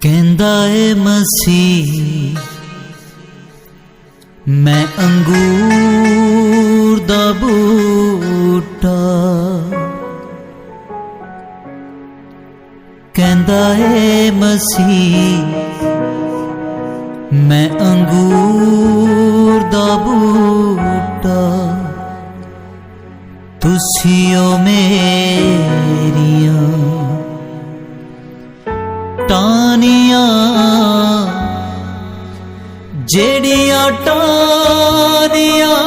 कहंदा ए मसीह मैं अंगूर दा बूटा, कहंदा ए मसीह मैं अंगूर दा बूटा, तुसियो मेरिया टानियां जेड़िया टानियां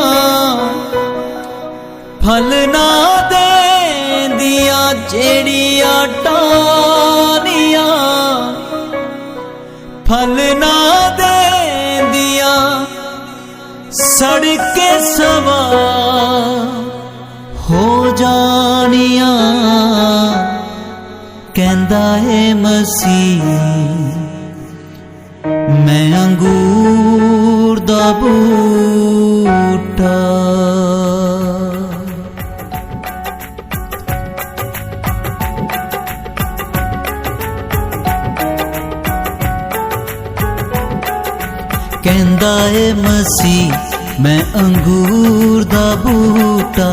फल ना देंदिया, जेड़िया टानियां फल ना देंदिया, सड़ के सवा हो जानिया। कहंदा है मसीह मैं अंगूर दा बूटा, कहंदा है मसीह मैं अंगूर दा बूटा,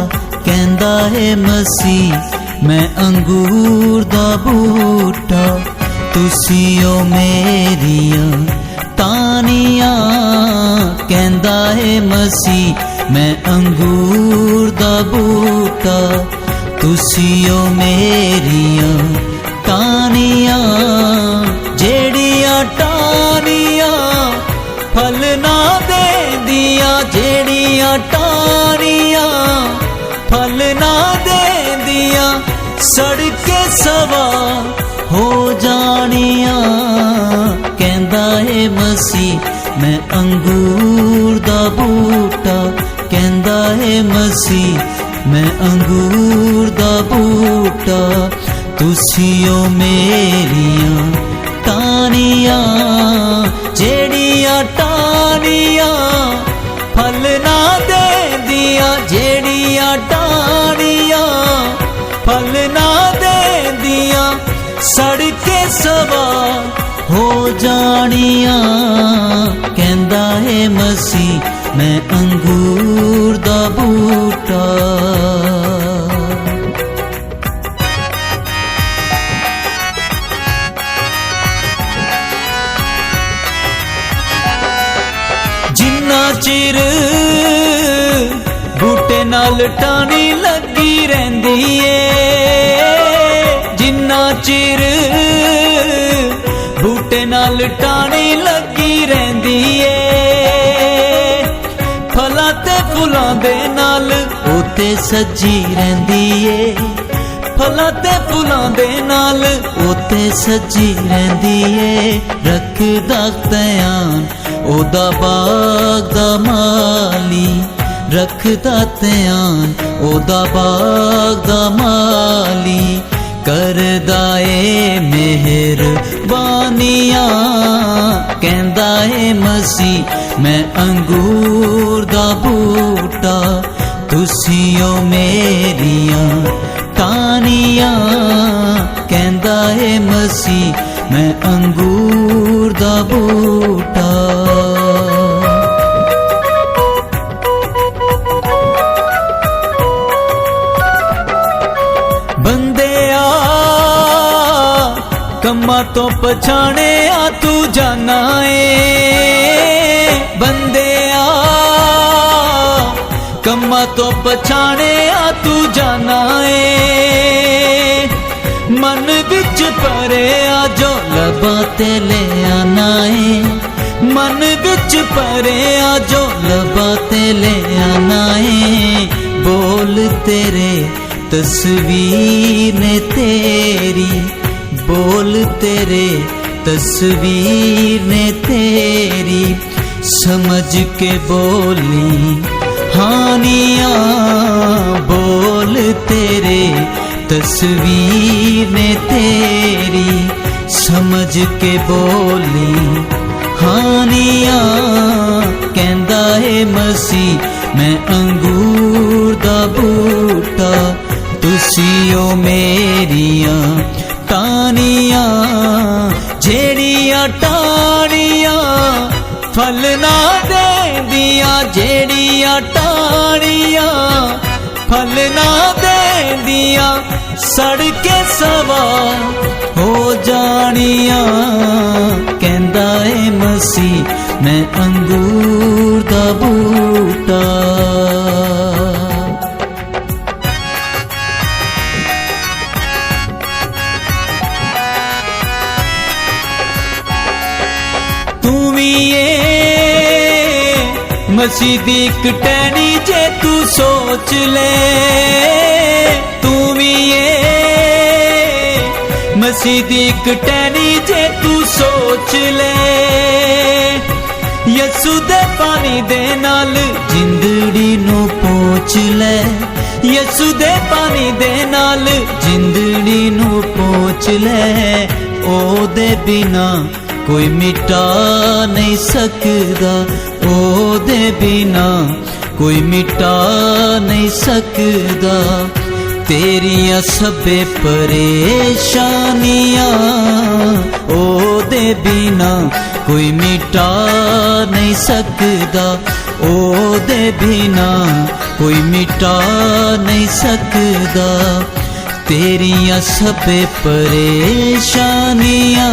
कहंदा है मसीह मैं अंगूर दा बूटा, तुसियो मेरिया टानियां। कहंदा है मसीह मैं अंगूर दा बूटा, तुसियो मेरिया टानियां, जेड़िया टानियां फल ना देंदिया, जेड़िया टानियां फल ना देंदिया, सड़ के सवा हो जानिया। कहंदा है मसीह मैं अंगूर दा बूटा, कहंदा है मसीह मैं अंगूर दा बूटा, तुसियो मेरिया टानियां, जेड़िया टानियां फल ना देंदिया, जेड़िया टानियां फल ना देंदिया, सड़ के सवा हो जानिया। कहंदा है मसीह मैं अंगूर दा बूटा, जिन्ना चिर बूटे नाल टानी लगी रहिंदी ए, जिन्ना चिर बूटे नाल टानी लगी रहिंदी ए, फलां ते फुलां दे नाल ओते सजी रहिंदी ए, फलां ते फुलां दे नाल ओते सजी रहिंदी ए, रखदा ध्यान ओदा बाग दा माली, रखदा ध्यान ओदा बाग दा माली, करदा ए मेहरबानियां। कहंदा है मसीह मैं अंगूर दा बूटा, तुसियो मेरिया टानियां। कहंदा है मसीह मैं अंगूर दा बूटा, बंदेया कम्मा तो पछाणे आ तू जाना ए, बंदेया कम्मा तो पछाणे आ तू जाना ए, मन विच परे आ जो लबां ते ले आना ए, मन विच परे आ जो लबां ते ले आना ए, बोल तेरे तस्वीर ने तेरी, बोल तेरे तस्वीर ने तेरी, समझ के बोली हानियां, बोल तेरे तस्वीर ने तेरी, समझ के बोली हानियां। कहंदा है मसीह मैं अंगूर दा बूटा, तुसियो मेरिया टानियां, जेड़िया ਜਿਹੜੀਆਂ ਟਾਹਣੀਆਂ ਫਲ ਨਾ ਦੇਂਦੀਆਂ, ਜਿਹੜੀਆਂ ਟਾਹਣੀਆਂ ਫਲ ਨਾ ਦੇਂਦੀਆਂ, ਸੜ ਕੇ ਸਵਾ ਹੋ ਜਾਣੀਆਂ। ਕਹਿੰਦਾ ਏ ਮਸੀਹ ਮੈਂ ਅੰਗੂਰ ਦਾ ਬੂਟਾ। ਤੂੰ ਵੀ ਏ ਮਸੀਹ ਦੀ ਇੱਕ ਟਹਿਣੀ ਜੇ ਤੂੰ ਸੋਚ ਲੈ, ਤੂੰ ਵੀ ਏ ਮਸੀਹ ਦੀ ਇੱਕ ਟਹਿਣੀ ਜੇ ਤੂੰ ਸੋਚ ਲੈ। ਯਿਸੂ ਦੇ ਪਾਣੀ ਦੇ ਨਾਲ ਜਿੰਦੜੀ ਨੂੰ ਪੋਛ ਲੈ, ਯਿਸੂ ਦੇ ਪਾਣੀ ਦੇ ਨਾਲ ਜਿੰਦੜੀ ਨੂੰ ਪੋਛ ਲੈ। ਉਹਦੇ ਬਿਨਾ ਕੋਈ ਮਿਟਾ ਨਹੀਂ ਸਕਦਾ, ਉਹਦੇ ਬਿਨਾ ਕੋਈ ਮਿਟਾ ਨਹੀਂ ਸਕਦਾ। ਤੇਰੀਆਂ ਸਭੇ ਪਰੇਸ਼ਾਨੀਆਂ ਉਹਦੇ ਬਿਨਾ ਕੋਈ ਮਿਟਾ ਨਹੀਂ ਸਕਦਾ, ਉਹਦੇ ਬਿਨਾ ਕੋਈ ਮਿਟਾ ਨਹੀਂ ਸਕਦਾ। ਤੇਰੀਆਂ ਸਭੇ ਪਰੇਸ਼ਾਨੀਆਂ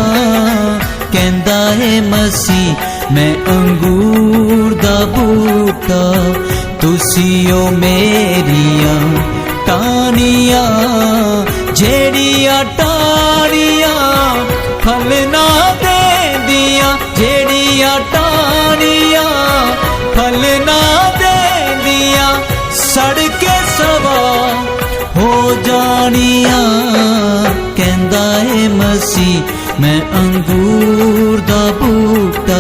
ਕਹਿੰਦਾ ਏ ਮਸੀਹ ਮੈਂ ਅੰਗੂਰ ਦਾ ਬੂਟਾ। ਤੁਸੀਂ ਓ ਮੇਰੀਆਂ ਟਾਹਣੀਆਂ, ਜਿਹੜੀਆਂ ਟਾਹਣੀਆਂ ਫਲ ਨਾ ਦੇਂਦੀਆਂ, ਜਿਹੜੀਆਂ ਟਾਹਣੀਆਂ ਫਲ ਨਾ ਦੇਂਦੀਆਂ, ਸੜ ਕੇ ਸਵਾ ਹੋ ਜਾਣੀਆਂ। ਕਹਿੰਦਾ ਏ ਮਸੀਹ ਮੈਂ ਅੰਗੂਰ ਦਾ ਬੂਟਾ,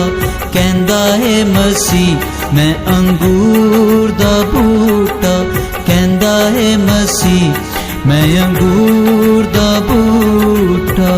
ਕਹਿੰਦਾ ਏ ਮਸੀਹ ਮੈਂ ਅੰਗੂਰ ਦਾ ਬੂਟਾ, ਕਹਿੰਦਾ ਏ ਮਸੀਹ ਮੈਂ ਅੰਗੂਰ ਦਾ ਬੂਟਾ।